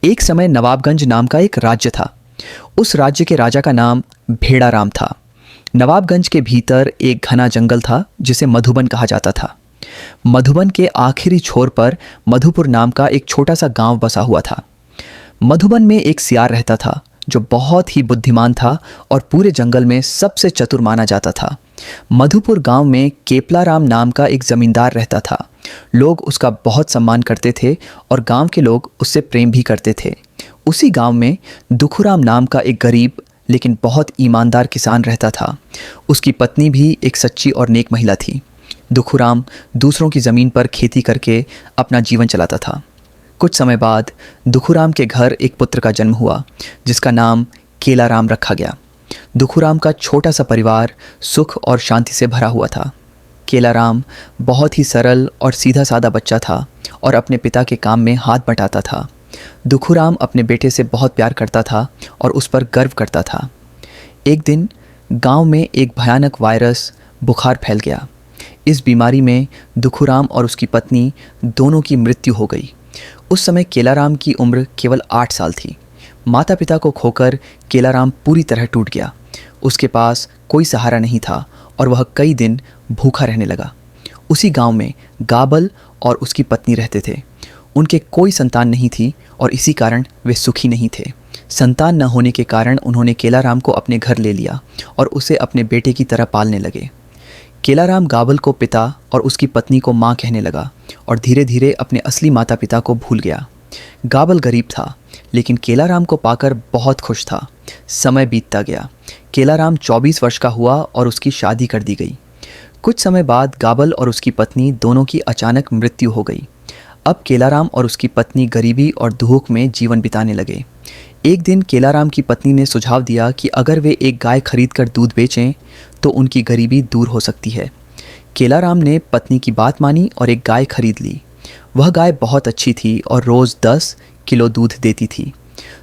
एक समय नवाबगंज नाम का एक राज्य था। उस राज्य के राजा का नाम भेड़ाराम था। नवाबगंज के भीतर एक घना जंगल था जिसे मधुबन कहा जाता था। मधुबन के आखिरी छोर पर मधुपुर नाम का एक छोटा सा गांव बसा हुआ था। मधुबन में एक सियार रहता था जो बहुत ही बुद्धिमान था और पूरे जंगल में सबसे चतुर माना जाता था। मधुपुर गांव में केपलाराम नाम का एक जमींदार रहता था। लोग उसका बहुत सम्मान करते थे और गांव के लोग उससे प्रेम भी करते थे। उसी गांव में दुखुराम नाम का एक गरीब लेकिन बहुत ईमानदार किसान रहता था। उसकी पत्नी भी एक सच्ची और नेक महिला थी। दुखुराम दूसरों की ज़मीन पर खेती करके अपना जीवन चलाता था। कुछ समय बाद दुखुराम के घर एक पुत्र का जन्म हुआ जिसका नाम केलाराम रखा गया। दुखुराम का छोटा सा परिवार सुख और शांति से भरा हुआ था। केलाराम बहुत ही सरल और सीधा साधा बच्चा था और अपने पिता के काम में हाथ बटाता था। दुखुराम अपने बेटे से बहुत प्यार करता था और उस पर गर्व करता था। एक दिन गांव में एक भयानक वायरस बुखार फैल गया। इस बीमारी में दुखुराम और उसकी पत्नी दोनों की मृत्यु हो गई। उस समय केलाराम की उम्र केवल 8 साल थी। माता पिता को खोकर केलाराम पूरी तरह टूट गया। उसके पास कोई सहारा नहीं था और वह कई दिन भूखा रहने लगा। उसी गांव में गाबल और उसकी पत्नी रहते थे। उनके कोई संतान नहीं थी और इसी कारण वे सुखी नहीं थे। संतान न होने के कारण उन्होंने केलाराम को अपने घर ले लिया और उसे अपने बेटे की तरह पालने लगे। केलाराम गाबल को पिता और उसकी पत्नी को माँ कहने लगा और धीरे धीरे अपने असली माता पिता को भूल गया। गाबल गरीब था लेकिन केलाराम को पाकर बहुत खुश था। समय बीतता गया। केलाराम 24 वर्ष का हुआ और उसकी शादी कर दी गई। कुछ समय बाद गाबल और उसकी पत्नी दोनों की अचानक मृत्यु हो गई। अब केलाराम और उसकी पत्नी गरीबी और दुख में जीवन बिताने लगे। एक दिन केलाराम की पत्नी ने सुझाव दिया कि अगर वे एक गाय खरीद कर दूध बेचें तो उनकी गरीबी दूर हो सकती है। केलाराम ने पत्नी की बात मानी और एक गाय खरीद ली। वह गाय बहुत अच्छी थी और रोज़ 10 किलो दूध देती थी।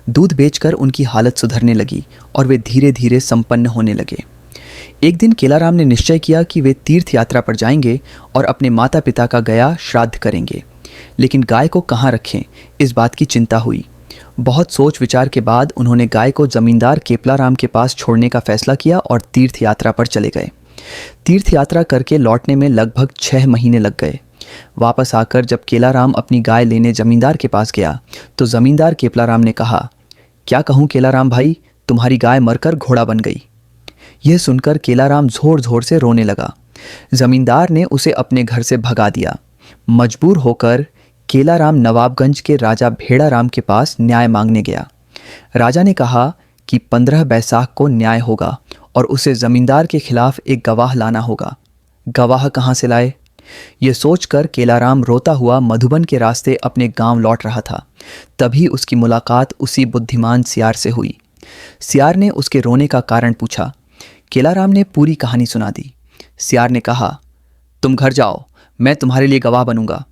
दूध बेचकर उनकी हालत सुधरने लगी और वे धीरे धीरे संपन्न होने लगे। एक दिन केलाराम ने निश्चय किया कि वे तीर्थ यात्रा पर जाएंगे और अपने माता पिता का गया श्राद्ध करेंगे, लेकिन गाय को कहाँ रखें इस बात की चिंता हुई। बहुत सोच विचार के बाद उन्होंने गाय को जमींदार केपलाराम के पास छोड़ने का फैसला किया और तीर्थ यात्रा पर चले गए। तीर्थ यात्रा करके लौटने में लगभग 6 महीने लग गए। वापस आकर जब केलाराम अपनी गाय लेने जमींदार के पास गया तो जमींदार केपलाराम ने कहा, क्या कहूँ केलाराम भाई, तुम्हारी गाय मरकर घोड़ा बन गई। यह सुनकर केलाराम जोर जोर से रोने लगा। जमींदार ने उसे अपने घर से भगा दिया। मजबूर होकर केलाराम नवाबगंज के राजा भेड़ाराम के पास न्याय मांगने गया। राजा ने कहा कि 15 बैसाख को न्याय होगा और उसे जमींदार के खिलाफ एक गवाह लाना होगा। गवाह कहाँ से लाए? ये सोचकर केलाराम रोता हुआ मधुबन के रास्ते अपने गांव लौट रहा था। तभी उसकी मुलाकात उसी बुद्धिमान सियार से हुई। सियार ने उसके रोने का कारण पूछा। केलाराम ने पूरी कहानी सुना दी। सियार ने कहा, तुम घर जाओ, मैं तुम्हारे लिए गवाह बनूंगा।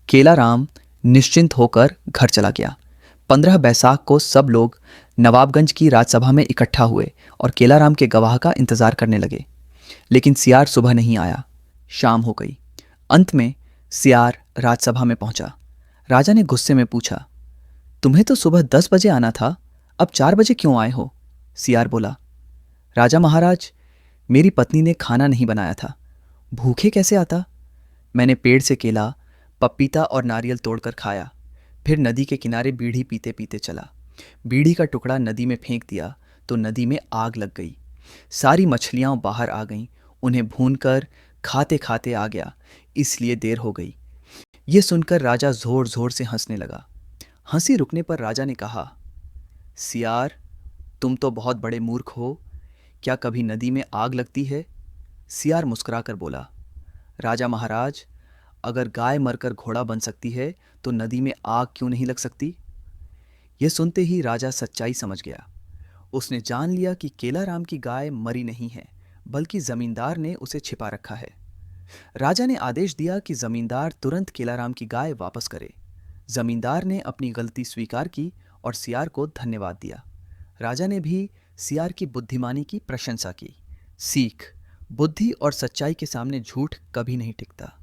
केलाराम निश्चिंत होकर घर चला गया। 15 बैसाख को सब लोग नवाबगंज की राजसभा में इकट्ठा हुए और केलाराम के गवाह का इंतजार करने लगे, लेकिन सियार सुबह नहीं आया। शाम हो गई। अंत में सियार राजसभा में पहुंचा। राजा ने गुस्से में पूछा, तुम्हें तो सुबह 10 बजे आना था, अब 4 बजे क्यों आए हो? सियार बोला, राजा महाराज, मेरी पत्नी ने खाना नहीं बनाया था, भूखे कैसे आता? मैंने पेड़ से केला, पपीता और नारियल तोड़कर खाया, फिर नदी के किनारे बीड़ी पीते पीते चला। बीड़ी का टुकड़ा नदी में फेंक दिया तो नदी में आग लग गई। सारी मछलियां बाहर आ गईं। उन्हें भूनकर खाते खाते आ गया, इसलिए देर हो गई। ये सुनकर राजा जोर जोर से हंसने लगा। हंसी रुकने पर राजा ने कहा, सियार, तुम तो बहुत बड़े मूर्ख हो। क्या कभी नदी में आग लगती है? सियार मुस्कुराकर बोला, राजा महाराज, अगर गाय मरकर घोड़ा बन सकती है तो नदी में आग क्यों नहीं लग सकती? यह सुनते ही राजा सच्चाई समझ गया। उसने जान लिया कि केलाराम की गाय मरी नहीं है, बल्कि जमींदार ने उसे छिपा रखा है। राजा ने आदेश दिया कि जमींदार तुरंत केलाराम की गाय वापस करे। जमींदार ने अपनी गलती स्वीकार की और सियार को धन्यवाद दिया। राजा ने भी सियार की बुद्धिमानी की प्रशंसा की। सीख: बुद्धि और सच्चाई के सामने झूठ कभी नहीं टिकता।